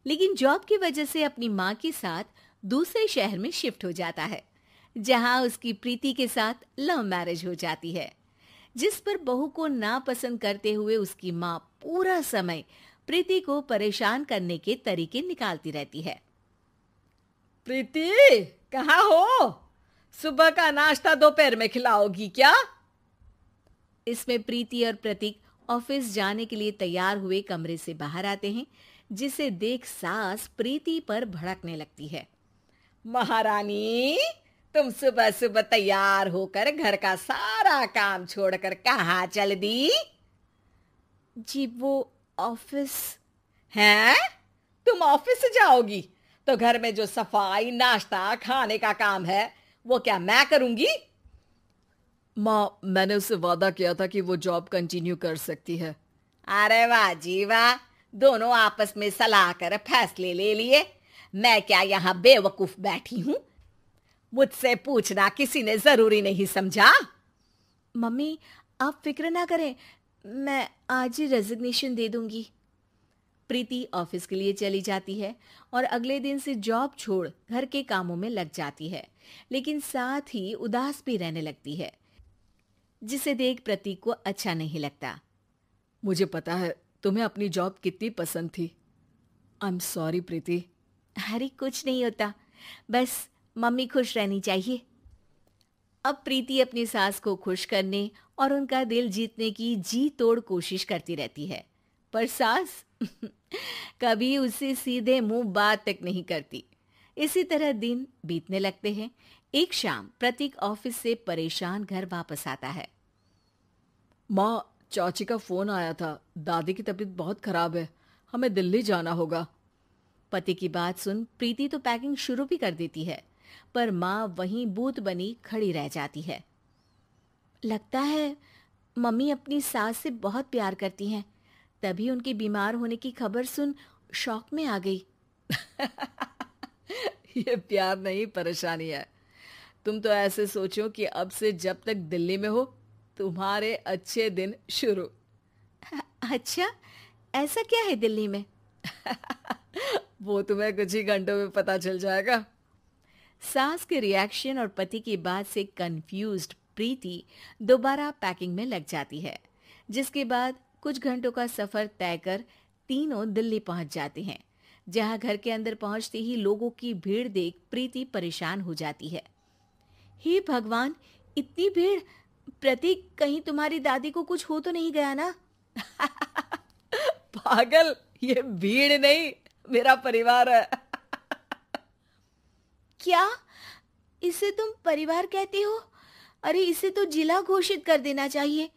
लेकिन जॉब की वजह से अपनी माँ के साथ दूसरे शहर में शिफ्ट हो जाता है, जहाँ उसकी प्रीति के साथ लव मैरिज हो जाती है, जिस पर बहू को नापसंद करते हुए उसकी माँ पूरा समय प्रीति को परेशान करने के तरीके निकालती रहती है। प्रीति, कहाँ हो? सुबह का नाश्ता दोपहर में खिलाओगी क्या? इसमें प्रीति और प्रतीक ऑफिस जाने के लिए तैयार हुए कमरे से बाहर आते हैं, जिसे देख सास प्रीति पर भड़कने लगती है। महारानी, तुम सुबह सुबह तैयार होकर घर का सारा काम छोड़कर कहाँ चल दी? जी वो ऑफिस। हैं? तुम ऑफिस से जाओगी तो घर में जो सफाई, नाश्ता, खाने का काम है वो क्या मैं करूंगी? माँ, मैंने उससे वादा किया था कि वो जॉब कंटिन्यू कर सकती है। अरे वाह जी वाह, दोनों आपस में सलाह कर फैसले ले लिए। मैं क्या यहाँ बेवकूफ बैठी हूँ? मुझसे पूछना किसी ने जरूरी नहीं समझा? मम्मी, आप फिक्र ना करें, मैं आज ही रेजिग्नेशन दे दूंगी। प्रीति ऑफिस के लिए चली जाती है और अगले दिन से जॉब छोड़ घर के कामों में लग जाती है, लेकिन साथ ही उदास भी रहने लगती है, जिसे देख प्रतीक को अच्छा नहीं लगता। मुझे पता है तुम्हें अपनी जॉब कितनी पसंद थी। आई एम सॉरी प्रीति। अरे कुछ नहीं होता, बस मम्मी खुश रहनी चाहिए। अब प्रीति अपनी सास को खुश करने और उनका दिल जीतने की जी तोड़ कोशिश करती रहती है, पर सास कभी उससे सीधे मुंह बात तक नहीं करती। इसी तरह दिन बीतने लगते हैं। एक शाम प्रतीक ऑफिस से परेशान घर वापस आता है। माँ, चाची का फोन आया था। दादी की तबीयत बहुत खराब है, हमें दिल्ली जाना होगा। पति की बात सुन प्रीति तो पैकिंग शुरू भी कर देती है, पर माँ वहीं बूत बनी खड़ी रह जाती है। लगता है मम्मी अपनी सास से बहुत प्यार करती हैं, तभी उनके बीमार होने की खबर सुन शॉक में आ गई। ये प्यार नहीं, परेशानी है। तुम तो ऐसे सोचो कि अब से जब तक दिल्ली में हो तुम्हारे अच्छे दिन शुरू। अच्छा, ऐसा क्या है दिल्ली में? वो तुम्हें कुछ ही घंटों में पता चल जाएगा। सास के रिएक्शन और पति की बात से कंफ्यूज्ड प्रीति दोबारा पैकिंग में लग जाती है, जिसके बाद कुछ घंटों का सफर तय कर तीनों दिल्ली पहुंच जाते हैं, जहां घर के अंदर पहुंचते ही लोगों की भीड़ देख प्रीति परेशान हो जाती है। हे भगवान, इतनी भीड़! प्रतीक, कहीं तुम्हारी दादी को कुछ हो तो नहीं गया ना? पागल, ये भीड़ नहीं, मेरा परिवार है। क्या? इसे तुम परिवार कहते हो? अरे इसे तो जिला घोषित कर देना चाहिए।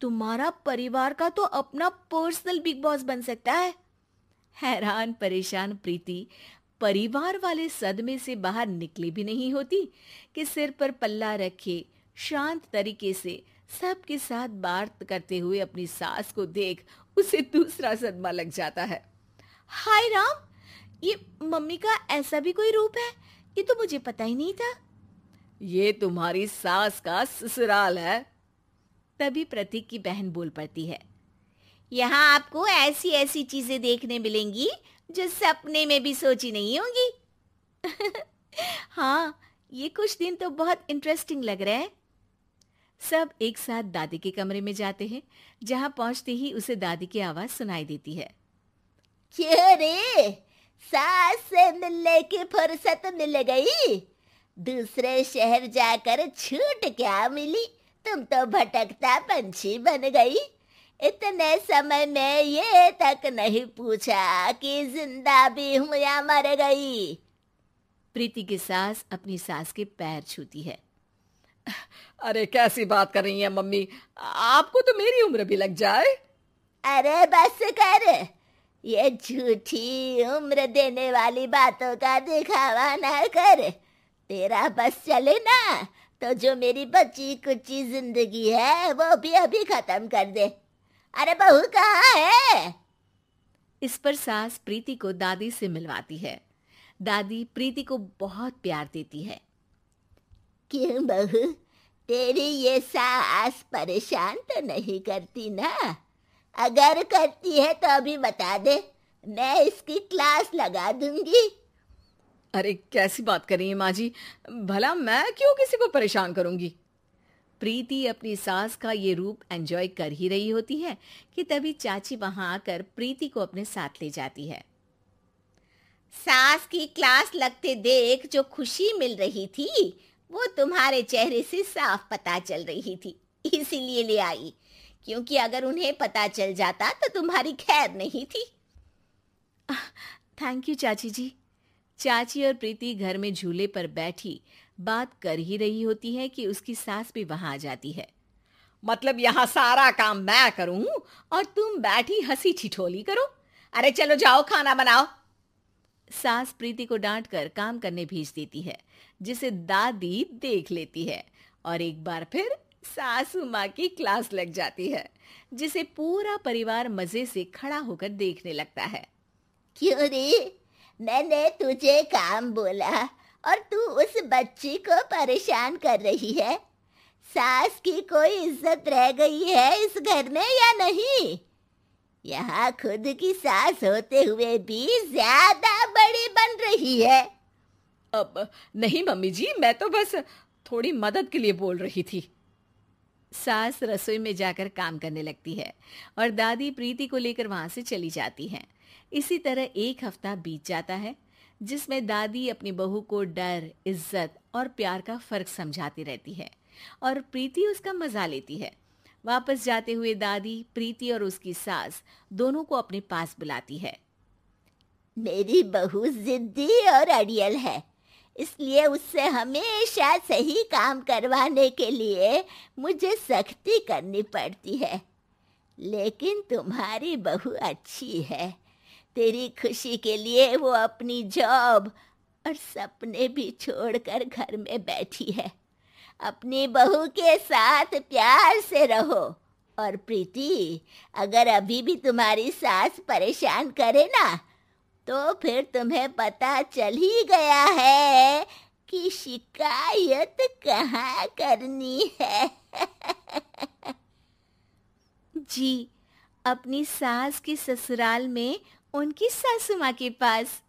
तुम्हारा परिवार का तो अपना पर्सनल बिग बॉस बन सकता है। हैरान परेशान प्रीति परिवार वाले सदमे से बाहर निकली भी नहीं होती कि सिर पर पल्ला रखे शांत तरीके से सबके साथ बात करते हुए अपनी सास को देख उसे दूसरा सदमा लग जाता है। हाय राम, ये मम्मी का ऐसा भी कोई रूप है? ये तो मुझे पता ही नहीं था। ये तुम्हारी सास का ससुराल है। तभी प्रतीक की बहन बोल पड़ती है। यहाँ आपको ऐसी ऐसी चीजें देखने मिलेंगी जो सपने में भी सोची नहीं होंगी। हाँ, ये कुछ दिन तो बहुत इंटरेस्टिंग लग रहे हैं। सब एक साथ दादी के कमरे में जाते हैं, जहाँ पहुंचते ही उसे दादी की आवाज सुनाई देती है। क्यों रे, सास से मिलने की फुर्सत मिल गई? दूसरे शहर जाकर छूट क्या मिली? तुम तो भटकता पंछी बन गई। इतने समय में ये तक नहीं पूछा कि जिंदा भी हूं या मर गई। प्रीति की सास अपनी सास के पैर छूती है। अरे कैसी बात कर रही है मम्मी, आपको तो मेरी उम्र भी लग जाए। अरे बस कर, ये झूठी उम्र देने वाली बातों का दिखावा ना कर। तेरा बस चले ना तो जो मेरी बची कुची जिंदगी है वो भी अभी खत्म कर दे। अरे बहू कहाँ है? इस पर सास प्रीति को दादी से मिलवाती है। दादी प्रीति को बहुत प्यार देती है। क्यों बहू, तेरी ये सास परेशान तो नहीं करती ना? अगर करती है तो अभी बता दे, मैं इसकी क्लास लगा दूंगी। अरे कैसी बात कर रही है माँ जी, भला मैं क्यों किसी को परेशान करूंगी। प्रीति अपनी सास का ये रूप एंजॉय कर ही रही होती है कि तभी चाची वहां आकर प्रीति को अपने साथ ले जाती है। सास की क्लास लगते देख जो खुशी मिल रही थी वो तुम्हारे चेहरे से साफ पता चल रही थी, इसीलिए ले आई, क्योंकि अगर उन्हें पता चल जाता तो तुम्हारी खैर नहीं थी। थैंक यू चाची जी। चाची और प्रीति घर में झूले पर बैठी बात कर ही रही होती है कि उसकी सास भी वहां आ जाती है। मतलब यहाँ सारा काम मैं करूं और तुम बैठी हंसी ठिठोली करो? अरे चलो जाओ खाना बनाओ। सास प्रीति को डांट कर काम करने भेज देती है, जिसे दादी देख लेती है और एक बार फिर सासू माँ की क्लास लग जाती है, जिसे पूरा परिवार मजे से खड़ा होकर देखने लगता है। क्यों रे, मैंने तुझे काम बोला और तू उस बच्ची को परेशान कर रही है। सास की कोई इज्जत रह गई है इस घर में या नहीं? यहाँ खुद की सास होते हुए भी ज्यादा बड़ी बन रही है। अब नहीं मम्मी जी, मैं तो बस थोड़ी मदद के लिए बोल रही थी। सास रसोई में जाकर काम करने लगती है और दादी प्रीति को लेकर वहां से चली जाती हैं। इसी तरह एक हफ्ता बीत जाता है, जिसमें दादी अपनी बहू को डर, इज्जत और प्यार का फर्क समझाती रहती है और प्रीति उसका मजा लेती है। वापस जाते हुए दादी प्रीति और उसकी सास दोनों को अपने पास बुलाती है। मेरी बहू जिद्दी और अड़ियल है, इसलिए उससे हमेशा सही काम करवाने के लिए मुझे सख्ती करनी पड़ती है। लेकिन तुम्हारी बहू अच्छी है, तेरी खुशी के लिए वो अपनी जॉब और सपने भी छोड़कर घर में बैठी है। अपनी बहू के साथ प्यार से रहो। और प्रीति, अगर अभी भी तुम्हारी सास परेशान करे ना, तो फिर तुम्हें पता चल ही गया है कि शिकायत कहाँ करनी है। जी, अपनी सास की ससुराल में उनकी सासू माँ के पास।